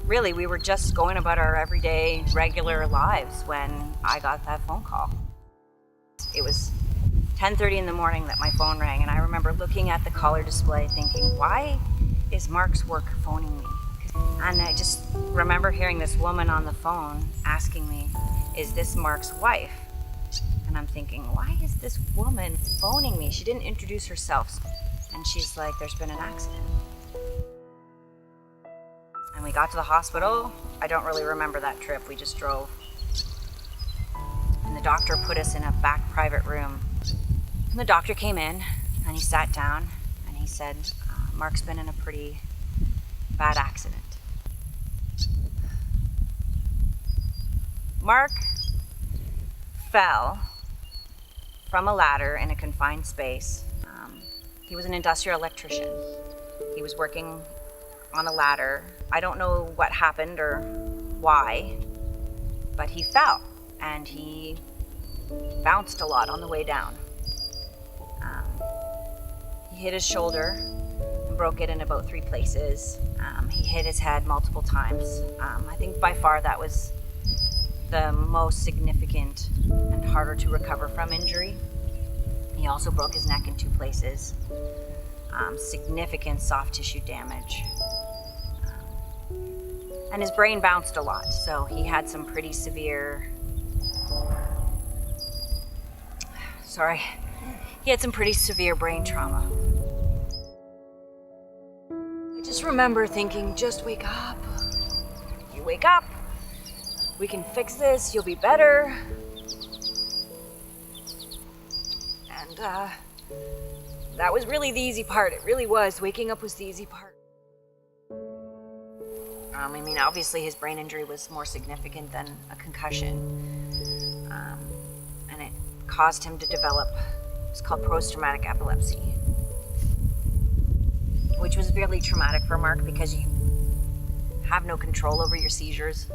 really, we were just going about our everyday, regular lives when I got that phone call. It was 10:30 in the morning that my phone rang, and I remember looking at the caller display thinking, why is Mark's work phoning me? And I just remember hearing this woman on the phone asking me, is this Mark's wife? And I'm thinking, why is this woman phoning me? She didn't introduce herself. And she's like, there's been an accident. And we got to the hospital. I don't really remember that trip. We just drove. And the doctor put us in a back private room. And the doctor came in and he sat down and he said, Mark's been in a pretty bad accident. Mark fell from a ladder in a confined space. He was an industrial electrician. He was working on a ladder. I don't know what happened or why, but he fell and he bounced a lot on the way down. He hit his shoulder and broke it in about 3 places. He hit his head multiple times. I think by far that was the most significant and harder to recover from injury. He also broke his neck in 2 places. Significant soft tissue damage. And his brain bounced a lot, so he had some pretty severe... He had some pretty severe brain trauma. I just remember thinking, just wake up. You wake up, we can fix this, you'll be better. And that was really the easy part. It really was. Waking up was the easy part. Obviously his brain injury was more significant than a concussion. And it caused him to develop, it's called post-traumatic epilepsy, which was really traumatic for Mark because you have no control over your seizures.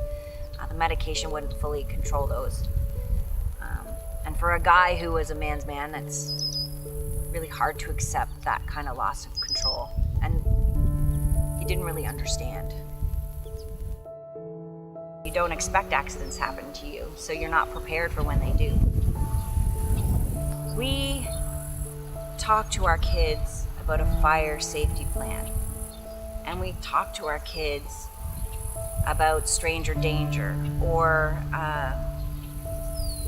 The medication wouldn't fully control those. And for a guy who was a man's man, that's really hard to accept that kind of loss of control. And he didn't really understand. You don't expect accidents happen to you, so you're not prepared for when they do. We talk to our kids about a fire safety plan. And we talk to our kids about stranger danger, or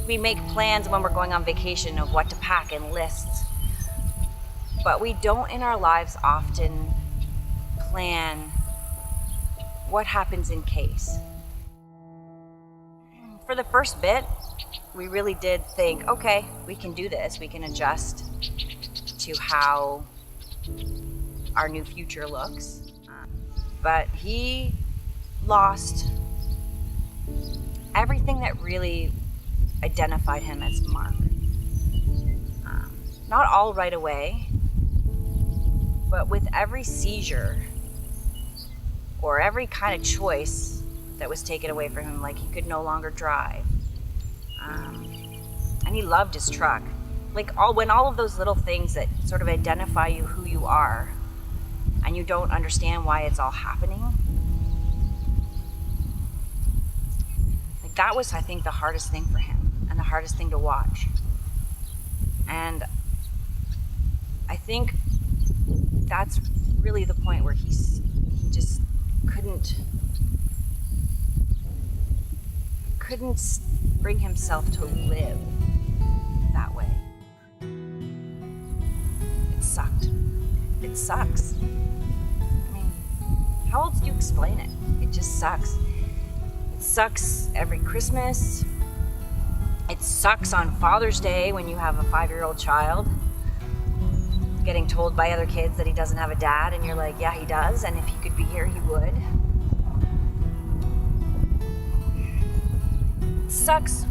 we make plans when we're going on vacation of what to pack and lists. But we don't in our lives often plan what happens in case. For the first bit, we really did think, okay, we can do this. We can adjust to how our new future looks. But he lost everything that really identified him as Mark. Not all right away, but with every seizure or every kind of choice that was taken away from him, like he could no longer drive. And he loved his truck. When all of those little things that sort of identify you, who you are, and you don't understand why it's all happening. That was, I think, the hardest thing for him and the hardest thing to watch. And I think that's really the point where he just couldn't bring himself to live that way. It sucked. It sucks. How else do you explain it? It just sucks. It sucks every Christmas. It sucks on Father's Day when you have a 5-year-old child getting told by other kids that he doesn't have a dad, and you're like, yeah, he does, and if he could be here, he would. It sucks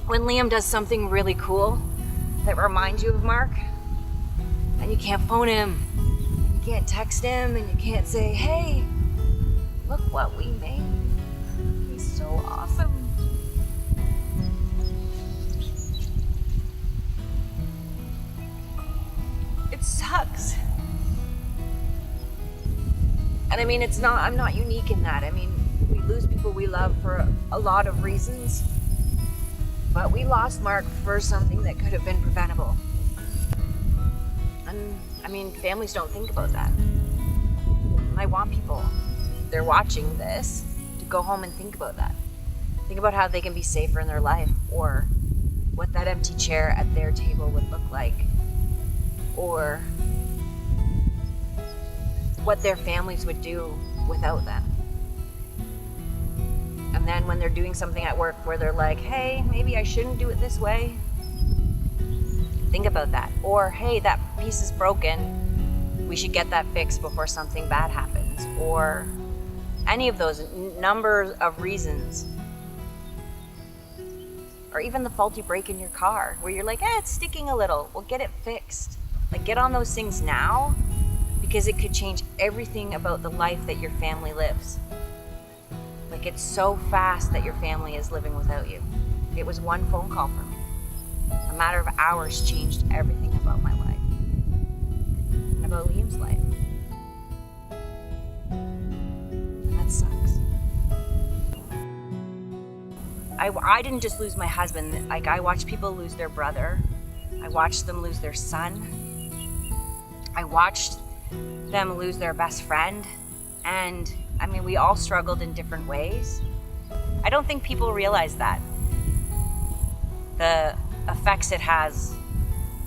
when Liam does something really cool that reminds you of Mark, and you can't phone him, and you can't text him, and you can't say, hey, look what we made. He's so awesome. It sucks. And And I mean, I'm not unique in that. I mean, we lose people we love for a lot of reasons, but we lost Mark for something that could have been preventable. And I mean, families don't think about that. And I want people, if they're watching this, to go home and think about that. Think about how they can be safer in their life, or what that empty chair at their table would look like, or what their families would do without them. And then when they're doing something at work where they're like, hey, maybe I shouldn't do it this way, think about that. Or, hey, that piece is broken, we should get that fixed before something bad happens. Or any of those numbers of reasons. Or even the faulty brake in your car where you're like, it's sticking a little, well, get it fixed. Like, get on those things now, because it could change everything about the life that your family lives. Like, it's so fast that your family is living without you. It was one phone call for me. A matter of hours changed everything about my life. And about Liam's life. And that sucks. I didn't just lose my husband. Like, I watched people lose their brother. I watched them lose their son. I watched them lose their best friend. And I mean, we all struggled in different ways. I don't think people realize that. The effects it has,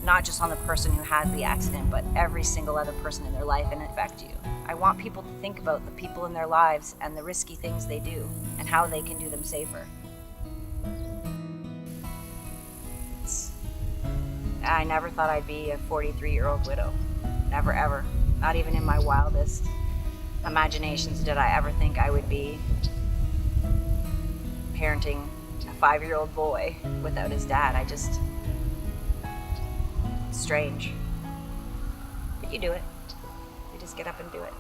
not just on the person who has the accident, but every single other person in their life, and affect you. I want people to think about the people in their lives and the risky things they do and how they can do them safer. I never thought I'd be a 43-year-old widow. Never, ever. Not even in my wildest imaginations did I ever think I would be parenting a 5-year-old boy without his dad. It's strange. But you do it. You just get up and do it.